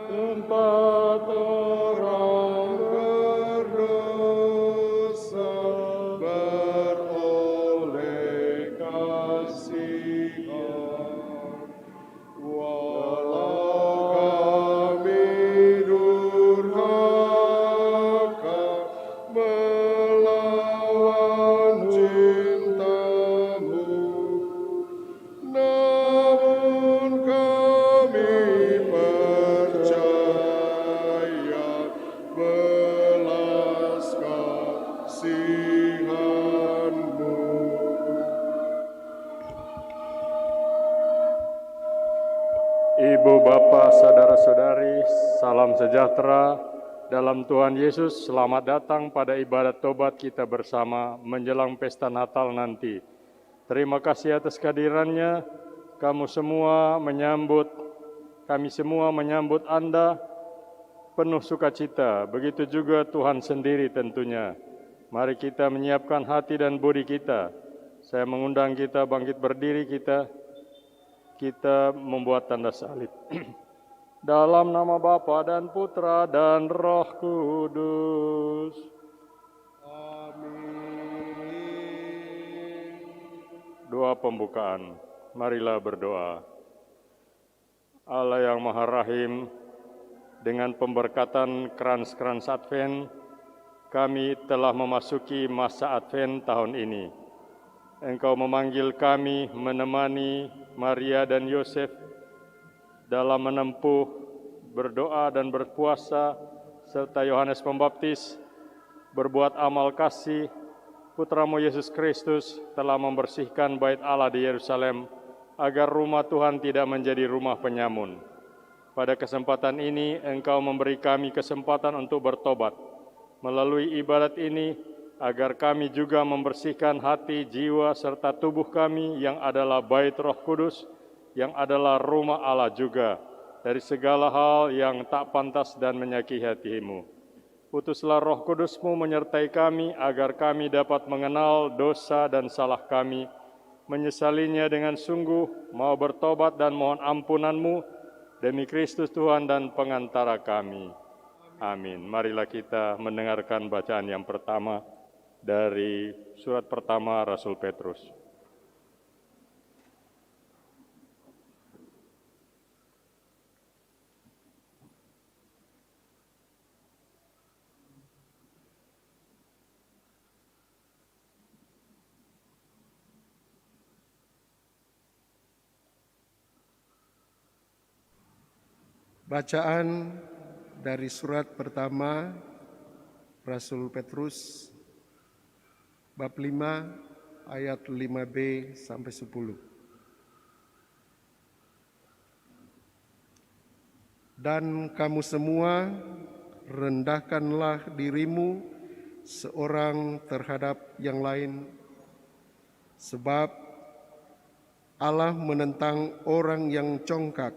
tempat orang berdosa beroleh kasihan. Walau kami durhaka melawan cinta-Mu, namun kami percaya belas kasihan-Mu. Ibu, Bapa, saudara-saudari, salam sejahtera dalam Tuhan Yesus. Selamat datang pada ibadat tobat kita bersama menjelang pesta Natal nanti. Terima kasih atas kehadirannya. Kami semua menyambut Anda penuh sukacita. Begitu juga Tuhan sendiri tentunya. Mari kita menyiapkan hati dan budi kita. Saya mengundang kita bangkit berdiri, kita membuat tanda salib. Dalam nama Bapa dan Putra dan Roh Kudus. Amin. Doa pembukaan. Marilah berdoa. Allah yang Maha Rahim, dengan pemberkatan krans-krans Advent, kami telah memasuki masa Advent tahun ini. Engkau memanggil kami menemani Maria dan Yosef dalam menempuh berdoa dan berpuasa, serta Yohanes Pembaptis berbuat amal kasih. Putramu Yesus Kristus telah membersihkan bait Allah di Yerusalem agar rumah Tuhan tidak menjadi rumah penyamun. Pada kesempatan ini Engkau memberi kami kesempatan untuk bertobat melalui ibadat ini, agar kami juga membersihkan hati, jiwa, serta tubuh kami yang adalah bait Roh Kudus, yang adalah rumah Allah juga, dari segala hal yang tak pantas dan menyakiti hati-Mu. Utuslah Roh Kudus-Mu menyertai kami, agar kami dapat mengenal dosa dan salah kami, menyesalinya dengan sungguh, mau bertobat dan mohon ampunan-Mu, demi Kristus Tuhan dan pengantara kami. Amin. Marilah kita mendengarkan bacaan yang pertama dari surat pertama Rasul Petrus. Bacaan dari surat pertama Rasul Petrus bab 5 ayat 5b sampai 10. Dan kamu semua rendahkanlah dirimu seorang terhadap yang lain, sebab Allah menentang orang yang congkak,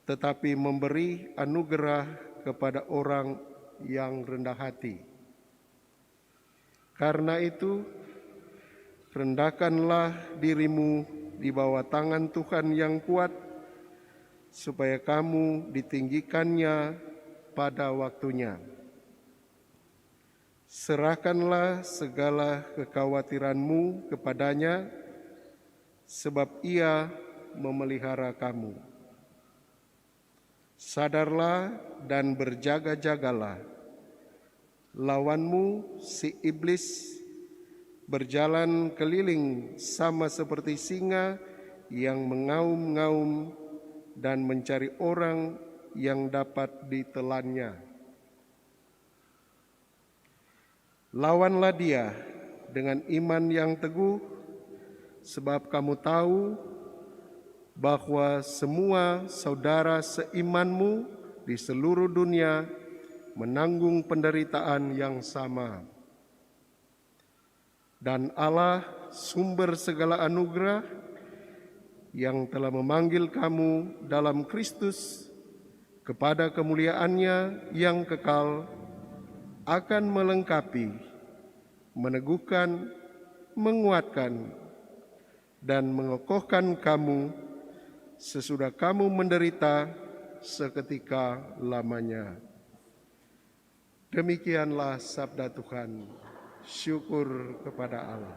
tetapi memberi anugerah kepada orang yang rendah hati. Karena itu, rendahkanlah dirimu di bawah tangan Tuhan yang kuat, supaya kamu ditinggikannya pada waktunya. Serahkanlah segala kekhawatiranmu kepadanya, sebab Ia memelihara kamu. Sadarlah dan berjaga-jagalah. Lawanmu, si iblis, berjalan keliling sama seperti singa yang mengaum-ngaum dan mencari orang yang dapat ditelannya. Lawanlah dia dengan iman yang teguh, sebab kamu tahu bahwa semua saudara seimanmu di seluruh dunia menanggung penderitaan yang sama. Dan Allah, sumber segala anugerah, yang telah memanggil kamu dalam Kristus kepada kemuliaan-Nya yang kekal, akan melengkapi, meneguhkan, menguatkan, dan mengokohkan kamu sesudah kamu menderita seketika lamanya. Demikianlah sabda Tuhan. Syukur kepada Allah.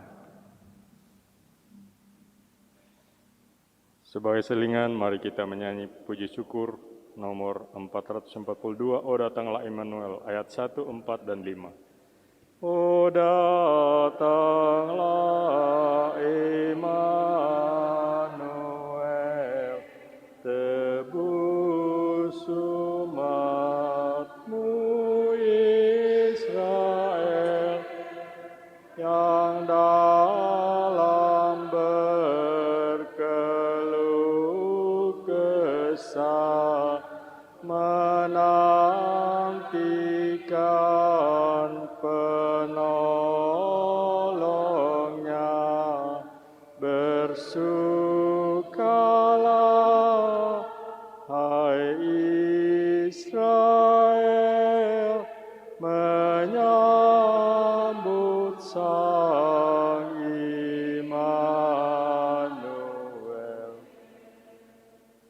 Sebagai selingan, mari kita menyanyi puji syukur nomor 442, O datanglah Immanuel, ayat 1, 4, dan 5. O datanglah Immanuel, tebus umat-Mu Israel, yang dalam berkeluh kesah menantikan penolongnya. Bersukalah, hai Israel, menyambut Sang Immanuel.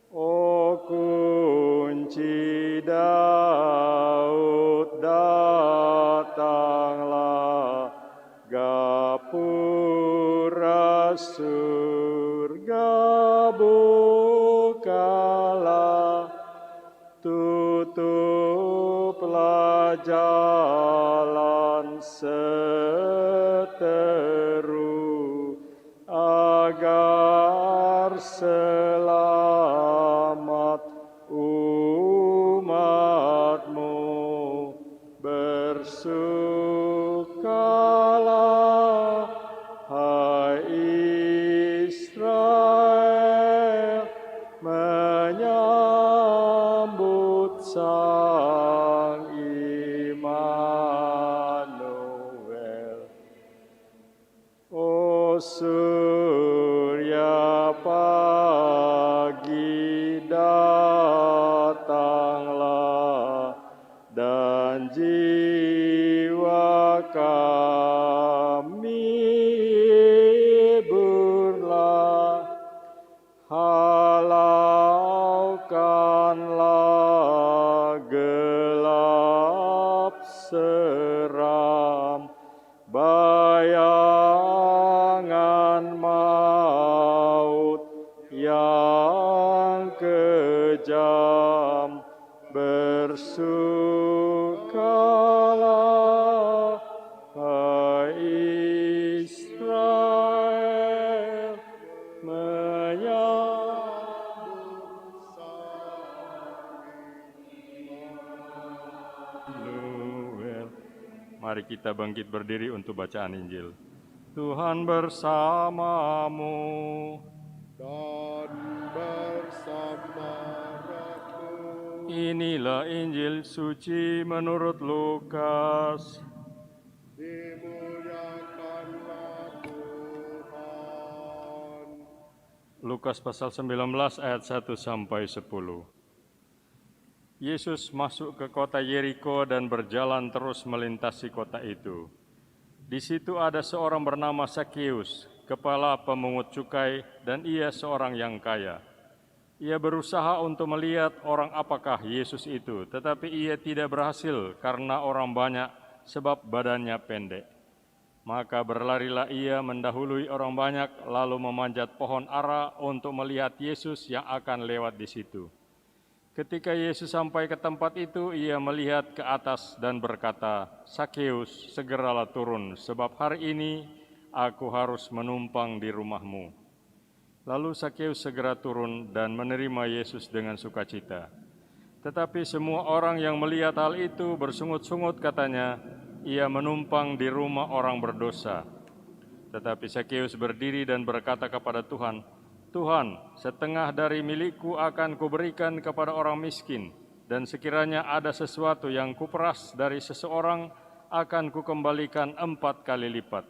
O kunci Daud, datanglah, gapura surga bukalah, tutuplah jalan seteru, agar selamat umat-Mu. Bersukalah, hai Israel, menyambut Sang Immanuel. O surya pagi, datanglah, dan jiwa kami hiburlah. Halaukanlah gelap seram, bayangan maut yang kejam. Bersukalah, hai Israel, menyambut Immanuel. Mari kita bangkit berdiri untuk bacaan Injil. Tuhan bersamamu. Dan bersama rohmu. Inilah Injil suci menurut Lukas. Dimuliakanlah Tuhan. Lukas pasal 19 ayat 1 sampai 10. Yesus masuk ke kota Yeriko dan berjalan terus melintasi kota itu. Di situ ada seorang bernama Sakeus, kepala pemungut cukai, dan ia seorang yang kaya. Ia berusaha untuk melihat orang apakah Yesus itu, tetapi ia tidak berhasil karena orang banyak, sebab badannya pendek. Maka berlarilah ia mendahului orang banyak, lalu memanjat pohon ara untuk melihat Yesus yang akan lewat di situ. Ketika Yesus sampai ke tempat itu, ia melihat ke atas dan berkata, "Sakeus, segeralah turun, sebab hari ini aku harus menumpang di rumahmu." Lalu Sakeus segera turun dan menerima Yesus dengan sukacita. Tetapi semua orang yang melihat hal itu bersungut-sungut, katanya, ia menumpang di rumah orang berdosa. Tetapi Sakeus berdiri dan berkata kepada Tuhan, "Tuhan, setengah dari milikku akan kuberikan kepada orang miskin, dan sekiranya ada sesuatu yang kuperas dari seseorang, akan kukembalikan 4 kali lipat."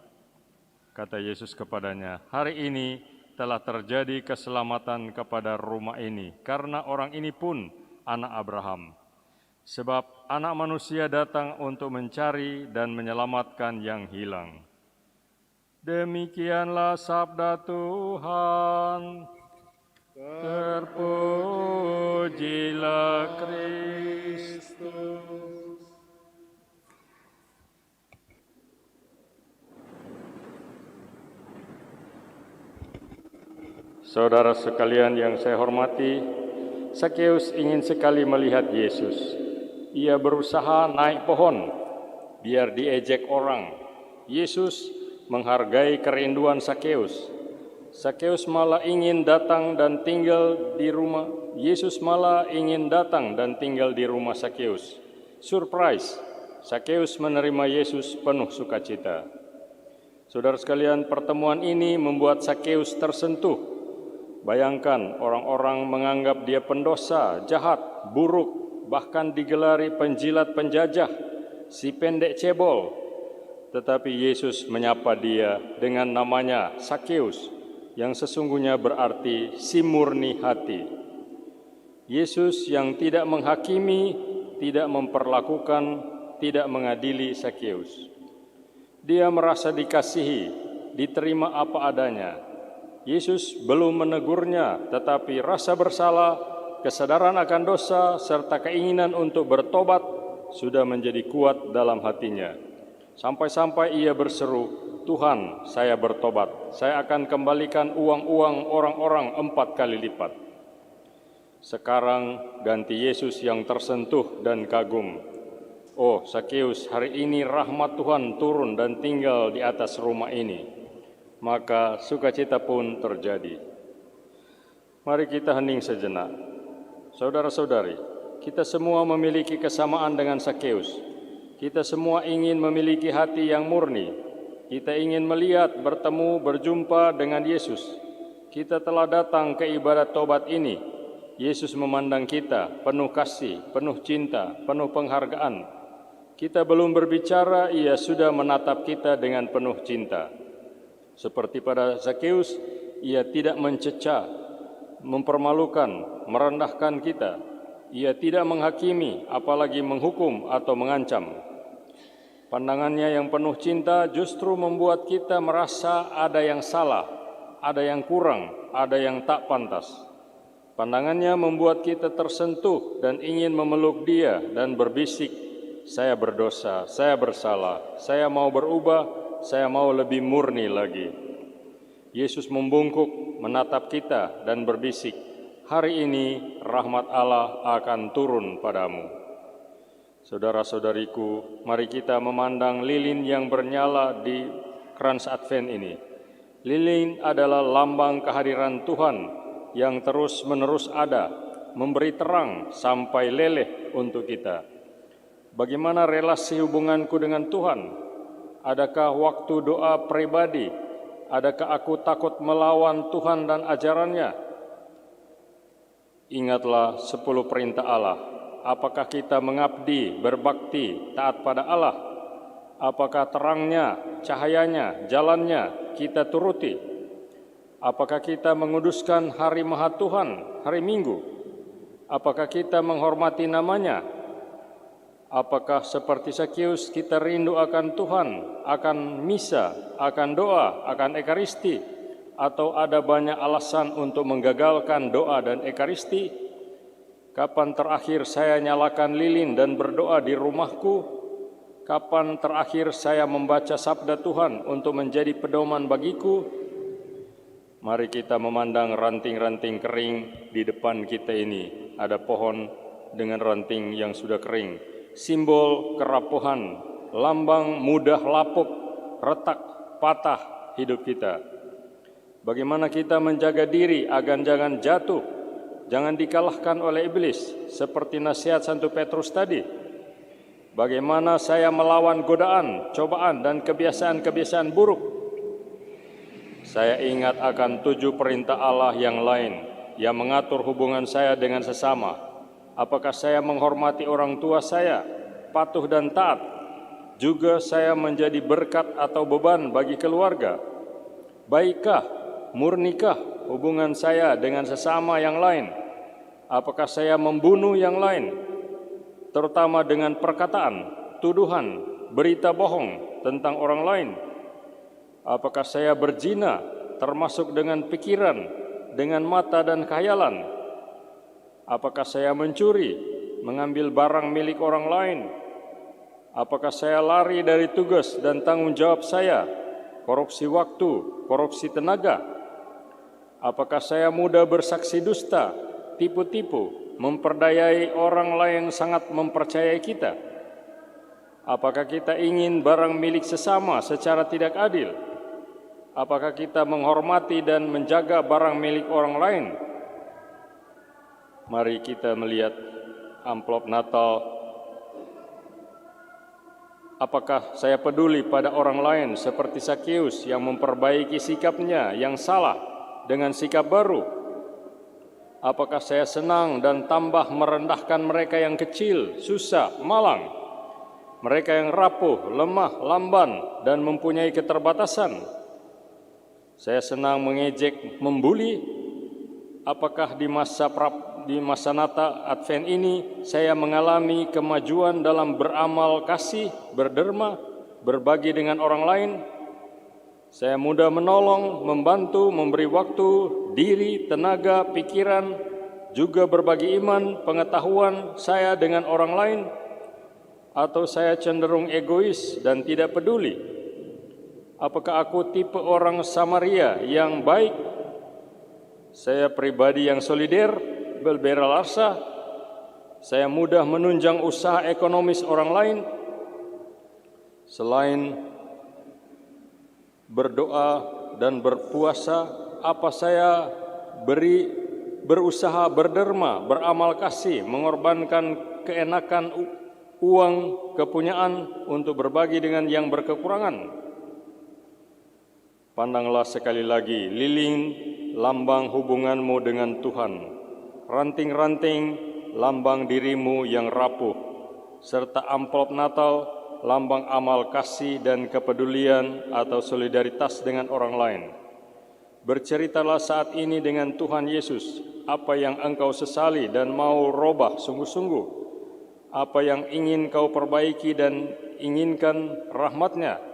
Kata Yesus kepadanya, "Hari ini telah terjadi keselamatan kepada rumah ini, karena orang ini pun anak Abraham. Sebab Anak Manusia datang untuk mencari dan menyelamatkan yang hilang." Demikianlah sabda Tuhan. Terpuji Terpujilah Kristus. Saudara sekalian yang saya hormati, Sakeus ingin sekali melihat Yesus. Ia berusaha naik pohon, biar diejek orang. Yesus menghargai kerinduan Sakeus. Sakeus malah ingin datang dan tinggal di rumah. Yesus malah ingin datang dan tinggal di rumah Sakeus. Surprise, Sakeus menerima Yesus penuh sukacita. Saudara sekalian, pertemuan ini membuat Sakeus tersentuh. Bayangkan orang-orang menganggap dia pendosa, jahat, buruk, bahkan digelari penjilat penjajah, si pendek cebol. Tetapi Yesus menyapa dia dengan namanya Sakeus, yang sesungguhnya berarti si murni hati. Yesus yang tidak menghakimi, tidak memperlakukan, tidak mengadili Sakeus. Dia merasa dikasihi, diterima apa adanya. Yesus belum menegurnya, tetapi rasa bersalah, kesadaran akan dosa, serta keinginan untuk bertobat sudah menjadi kuat dalam hatinya. Sampai-sampai ia berseru, "Tuhan, saya bertobat. Saya akan kembalikan uang-uang orang-orang 4 kali lipat." Sekarang ganti Yesus yang tersentuh dan kagum. "Oh, Sakeus, hari ini rahmat Tuhan turun dan tinggal di atas rumah ini." Maka sukacita pun terjadi. Mari kita hening sejenak. Saudara-saudari, kita semua memiliki kesamaan dengan Sakeus. Kita semua ingin memiliki hati yang murni. Kita ingin melihat, bertemu, berjumpa dengan Yesus. Kita telah datang ke ibadat tobat ini. Yesus memandang kita penuh kasih, penuh cinta, penuh penghargaan. Kita belum berbicara, ia sudah menatap kita dengan penuh cinta. Seperti pada Sakeus, ia tidak mencecah, mempermalukan, merendahkan kita. Ia tidak menghakimi, apalagi menghukum atau mengancam. Pandangannya yang penuh cinta justru membuat kita merasa ada yang salah, ada yang kurang, ada yang tak pantas. Pandangannya membuat kita tersentuh dan ingin memeluk dia dan berbisik, "Saya berdosa, saya bersalah, saya mau berubah, saya mau lebih murni lagi." Yesus membungkuk, menatap kita dan berbisik, "Hari ini rahmat Allah akan turun padamu." Saudara-saudariku, mari kita memandang lilin yang bernyala di krans Advent ini. Lilin adalah lambang kehadiran Tuhan yang terus-menerus ada, memberi terang sampai leleh untuk kita. Bagaimana relasi hubunganku dengan Tuhan? Adakah waktu doa pribadi? Adakah aku takut melawan Tuhan dan ajarannya? Ingatlah 10 perintah Allah. Apakah kita mengabdi, berbakti, taat pada Allah? Apakah terangnya, cahayanya, jalannya kita turuti? Apakah kita menguduskan hari Maha Tuhan, hari Minggu? Apakah kita menghormati namanya? Apakah seperti Sakeus kita rindu akan Tuhan, akan misa, akan doa, akan ekaristi, atau ada banyak alasan untuk menggagalkan doa dan ekaristi? Kapan terakhir saya nyalakan lilin dan berdoa di rumahku? Kapan terakhir saya membaca sabda Tuhan untuk menjadi pedoman bagiku? Mari kita memandang ranting-ranting kering di depan kita ini. Ada pohon dengan ranting yang sudah kering. Simbol kerapuhan, lambang mudah lapuk, retak, patah hidup kita. Bagaimana kita menjaga diri agar jangan jatuh, jangan dikalahkan oleh iblis, seperti nasihat Santo Petrus tadi. Bagaimana saya melawan godaan, cobaan, dan kebiasaan-kebiasaan buruk? Saya ingat akan 7 perintah Allah yang lain yang mengatur hubungan saya dengan sesama. Apakah saya menghormati orang tua saya, patuh dan taat? Juga saya menjadi berkat atau beban bagi keluarga? Baikkah, murnikah hubungan saya dengan sesama yang lain? Apakah saya membunuh yang lain, terutama dengan perkataan, tuduhan, berita bohong tentang orang lain? Apakah saya berzina, termasuk dengan pikiran, dengan mata dan khayalan? Apakah saya mencuri, mengambil barang milik orang lain? Apakah saya lari dari tugas dan tanggung jawab saya, korupsi waktu, korupsi tenaga? Apakah saya mudah bersaksi dusta, tipu-tipu, memperdayai orang lain yang sangat mempercayai kita? Apakah kita ingin barang milik sesama secara tidak adil? Apakah kita menghormati dan menjaga barang milik orang lain? Mari kita melihat amplop Natal. Apakah saya peduli pada orang lain seperti Sakeus yang memperbaiki sikapnya yang salah dengan sikap baru? Apakah saya senang dan tambah merendahkan mereka yang kecil, susah, malang, mereka yang rapuh, lemah, lamban, dan mempunyai keterbatasan? Saya senang mengejek, membuli. Apakah di masa Natal Advent ini saya mengalami kemajuan dalam beramal kasih, berderma, berbagi dengan orang lain? Saya mudah menolong, membantu, memberi waktu, diri, tenaga, pikiran, juga berbagi iman, pengetahuan saya dengan orang lain? Atau saya cenderung egois dan tidak peduli? Apakah aku tipe orang Samaria yang baik? Saya pribadi yang solider, berbelalasa. Saya mudah menunjang usaha ekonomis orang lain. Selain berdoa dan berpuasa, apa saya berusaha berderma, beramal kasih, mengorbankan keenakan uang, kepunyaan untuk berbagi dengan yang berkekurangan? Pandanglah sekali lagi lilin lambang hubunganmu dengan Tuhan, ranting-ranting lambang dirimu yang rapuh, serta amplop Natal lambang amal kasih dan kepedulian atau solidaritas dengan orang lain. Berceritalah saat ini dengan Tuhan Yesus, apa yang engkau sesali dan mau robah sungguh-sungguh, apa yang ingin kau perbaiki dan inginkan rahmat-Nya.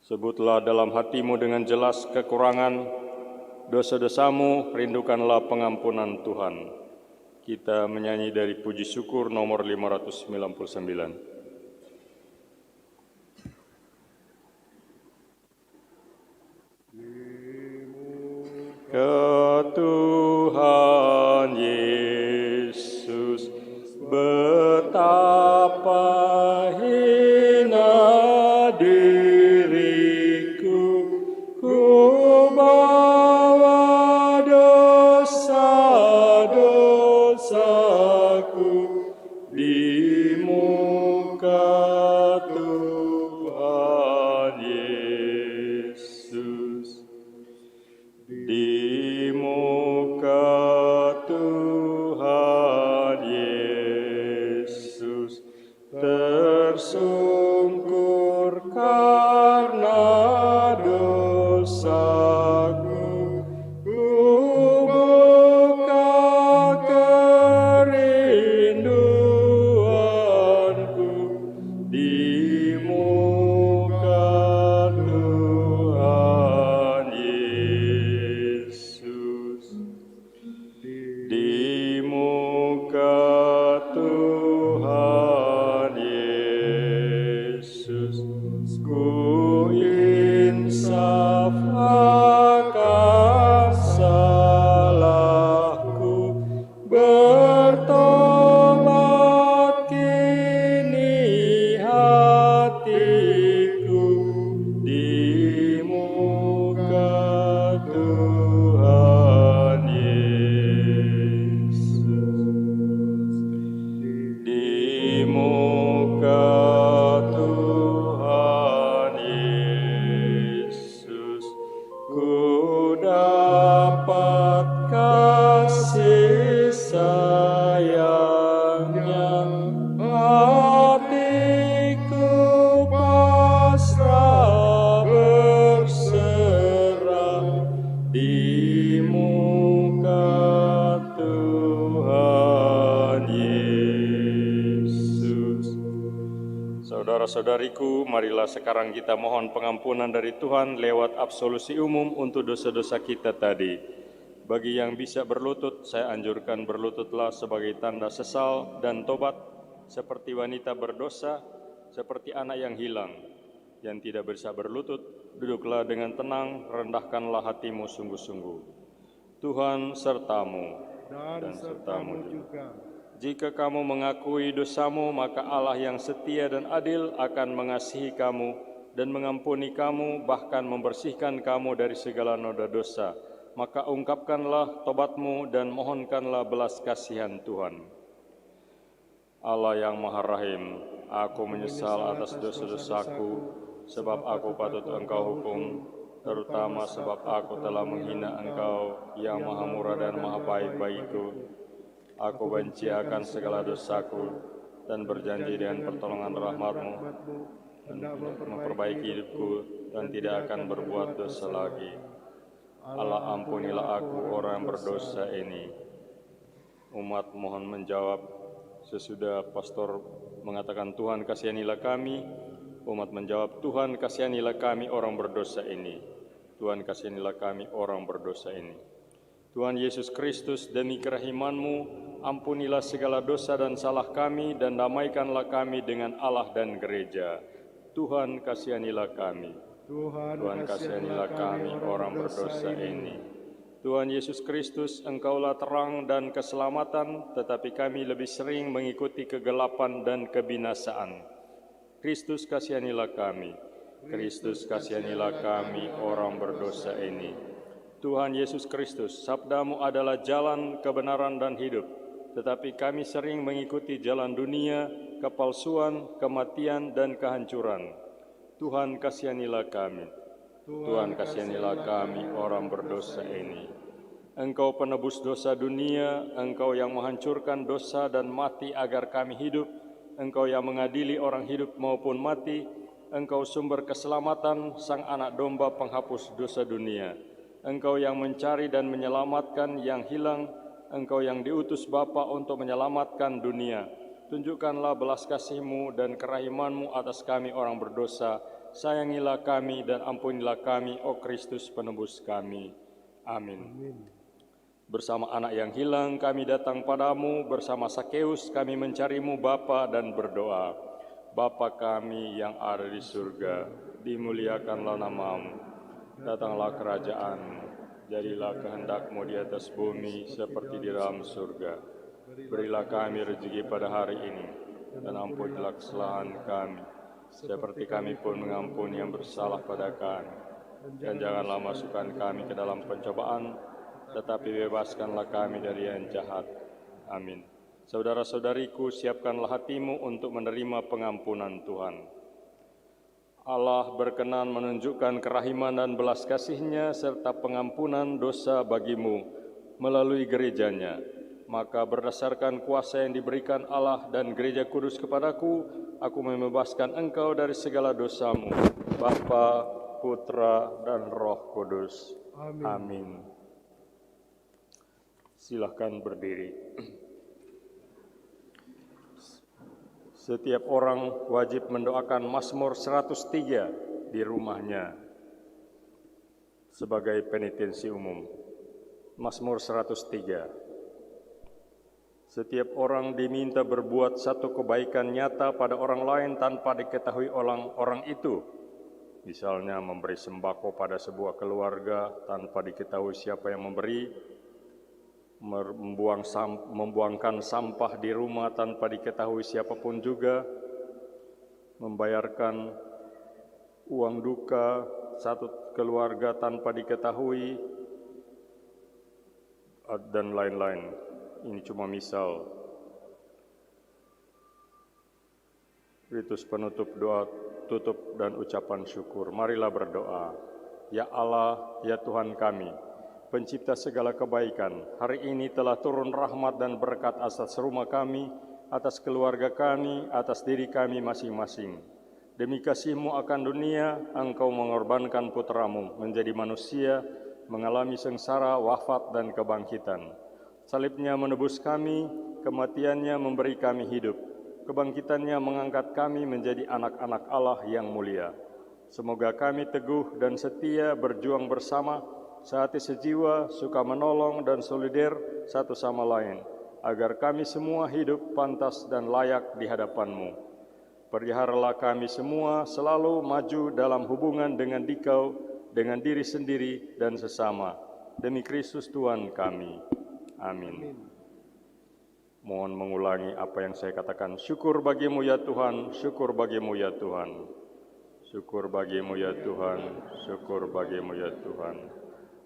Sebutlah dalam hatimu dengan jelas kekurangan dosa-dosamu, rindukanlah pengampunan Tuhan. Kita menyanyi dari puji syukur nomor 599. Ke Tuhan Yesus, betapa hina diriku, ku bawa dosa-dosaku di muka Tuhan Yesus. Di muka Tuhan Yesus tersungkur karena dosaku, ku buka kerinduanku di muka Tuhan Yesus. Di muka Tuhan Yesus, ku insaf akan salahku, bertobat kini hatiku di muka Tuhan Yesus. Di muka Tuhan Yesus, ku dapat kasih sayang-Nya, hatiku pasrah berserah di muka Tuhan Yesus. Saudara-saudariku, marilah sekarang kita mohon pengampunan dari Tuhan lewat absolusi umum untuk dosa-dosa kita tadi. Bagi yang bisa berlutut, saya anjurkan berlututlah sebagai tanda sesal dan tobat, seperti wanita berdosa, seperti anak yang hilang. Yang tidak bisa berlutut, duduklah dengan tenang, rendahkanlah hatimu sungguh-sungguh. Tuhan sertamu dan sertamu juga. Jika kamu mengakui dosamu, maka Allah yang setia dan adil akan mengasihi kamu dan mengampuni kamu, bahkan membersihkan kamu dari segala noda dosa. Maka ungkapkanlah tobatmu dan mohonkanlah belas kasihan Tuhan. Allah yang Maha Rahim, aku menyesal atas dosa-dosaku, sebab aku patut Engkau hukum, terutama sebab aku telah menghina Engkau yang Maha Murah dan Maha Baik bagiku. Aku benci akan segala dosaku dan berjanji dengan pertolongan rahmat-Mu untuk memperbaiki hidupku dan tidak akan berbuat dosa lagi. Allah, ampunilah aku orang berdosa ini. Umat mohon menjawab sesudah pastor mengatakan Tuhan kasihanilah kami. Umat menjawab, Tuhan kasihanilah kami orang berdosa ini. Tuhan kasihanilah kami orang berdosa ini. Tuhan Yesus Kristus, demi kerahiman-Mu, ampunilah segala dosa dan salah kami dan damaikanlah kami dengan Allah dan gereja. Tuhan kasihanilah kami. Tuhan kasihanilah kami orang berdosa ini. Tuhan Yesus Kristus, Engkaulah terang dan keselamatan, tetapi kami lebih sering mengikuti kegelapan dan kebinasaan. Kristus kasihanilah kami. Kristus kasihanilah kami orang berdosa ini. Tuhan Yesus Kristus, sabda-Mu adalah jalan, kebenaran, dan hidup. Tetapi kami sering mengikuti jalan dunia, kepalsuan, kematian, dan kehancuran. Tuhan kasihanilah kami. Tuhan kasihanilah kami orang berdosa ini. Engkau penebus dosa dunia, Engkau yang menghancurkan dosa dan mati agar kami hidup. Engkau yang mengadili orang hidup maupun mati. Engkau sumber keselamatan, Sang Anak Domba penghapus dosa dunia. Engkau yang mencari dan menyelamatkan yang hilang. Engkau yang diutus Bapa untuk menyelamatkan dunia. Tunjukkanlah belas kasih-Mu dan kerahiman-Mu atas kami orang berdosa. Sayangilah kami dan ampunilah kami, O Kristus penebus kami. Amin. Bersama anak yang hilang kami datang padamu, bersama Sakeus kami mencari-Mu Bapa dan berdoa. Bapa kami yang ada di surga, dimuliakanlah nama-Mu. Datanglah kerajaan-Mu, jadilah kehendak-Mu di atas bumi seperti di dalam surga. Berilah kami rezeki pada hari ini, dan ampunilah kesalahan kami, seperti kami pun mengampuni yang bersalah pada kami. Dan janganlah masukkan kami ke dalam pencobaan, tetapi bebaskanlah kami dari yang jahat. Amin. Saudara-saudariku, siapkanlah hatimu untuk menerima pengampunan Tuhan. Allah berkenan menunjukkan kerahiman dan belas kasih-Nya serta pengampunan dosa bagimu melalui gerejanya. Maka berdasarkan kuasa yang diberikan Allah dan gereja kudus kepadaku, aku membebaskan engkau dari segala dosamu, Bapa, Putra, dan Roh Kudus. Amin. Silahkan berdiri. Setiap orang wajib mendoakan Mazmur 103 di rumahnya sebagai penitensi umum. Mazmur 103. Setiap orang diminta berbuat satu kebaikan nyata pada orang lain tanpa diketahui orang itu. Misalnya memberi sembako pada sebuah keluarga tanpa diketahui siapa yang memberi, membuangkan sampah di rumah tanpa diketahui siapapun juga, membayarkan uang duka satu keluarga tanpa diketahui, dan lain-lain. Ini cuma misal. Ritus penutup, doa tutup dan ucapan syukur. Marilah berdoa. Ya Allah, ya Tuhan kami, Pencipta segala kebaikan, hari ini telah turun rahmat dan berkat atas rumah kami, atas keluarga kami, atas diri kami masing-masing. Demi kasih-Mu akan dunia, Engkau mengorbankan putra-Mu menjadi manusia, mengalami sengsara, wafat, dan kebangkitan. Salibnya menebus kami, kematiannya memberi kami hidup, kebangkitannya mengangkat kami menjadi anak-anak Allah yang mulia. Semoga kami teguh dan setia berjuang bersama sehati sejiwa, suka menolong dan solider satu sama lain, agar kami semua hidup pantas dan layak di hadapan-Mu. Peliharalah kami semua selalu maju dalam hubungan dengan Dikau, dengan diri sendiri dan sesama. Demi Kristus Tuhan kami. Amin. Mohon mengulangi apa yang saya katakan. Syukur bagimu ya Tuhan, syukur bagimu ya Tuhan. Syukur bagimu ya Tuhan, syukur bagimu ya Tuhan.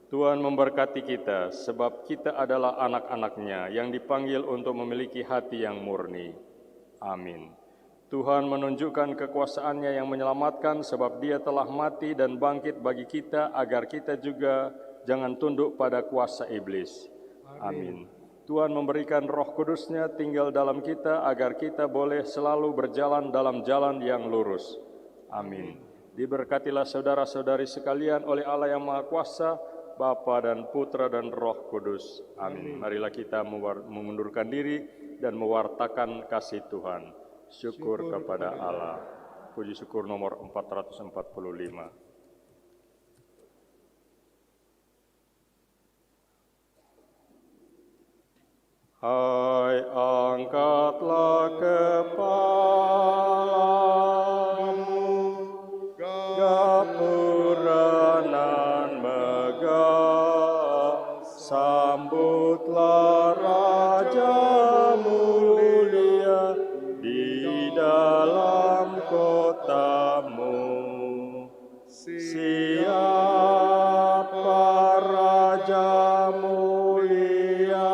Tuhan memberkati kita, sebab kita adalah anak-anak-Nya yang dipanggil untuk memiliki hati yang murni. Amin. Tuhan menunjukkan kekuasaan-Nya yang menyelamatkan, sebab Dia telah mati dan bangkit bagi kita, agar kita juga jangan tunduk pada kuasa iblis. Amin. Tuhan memberikan Roh Kudus-Nya tinggal dalam kita, agar kita boleh selalu berjalan dalam jalan yang lurus. Amin. Diberkatilah saudara-saudari sekalian oleh Allah yang Maha Kuasa, Bapa dan Putra dan Roh Kudus. Amin. Marilah kita mengundurkan diri dan mewartakan kasih Tuhan. Syukur kepada Allah. Puji syukur nomor 445. Hai, angkatlah kepalamu, gapura nan megah, sambutlah Raja mulia di dalam kotamu. Siapa Raja mulia?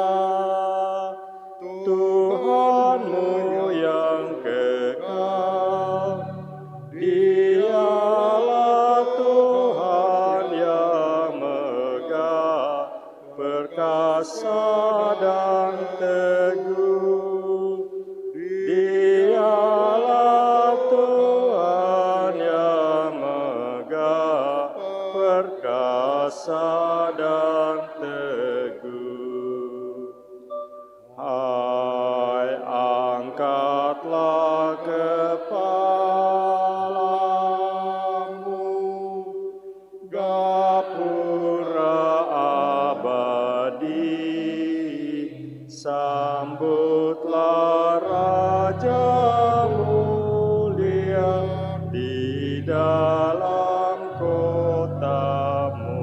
Tuhanmu yang kekal, Dialah Tuhan yang megah, perkasa dan teguh. Dialah Tuhan yang megah, perkasa dan teguh. Hai, angkatlah kepalamu, gapura abadi, sambutlah Raja mulia di dalam kotamu.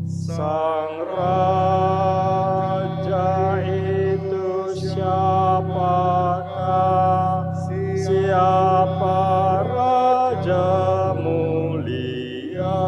Sang Raja itu siapakah? Siapa Raja mulia?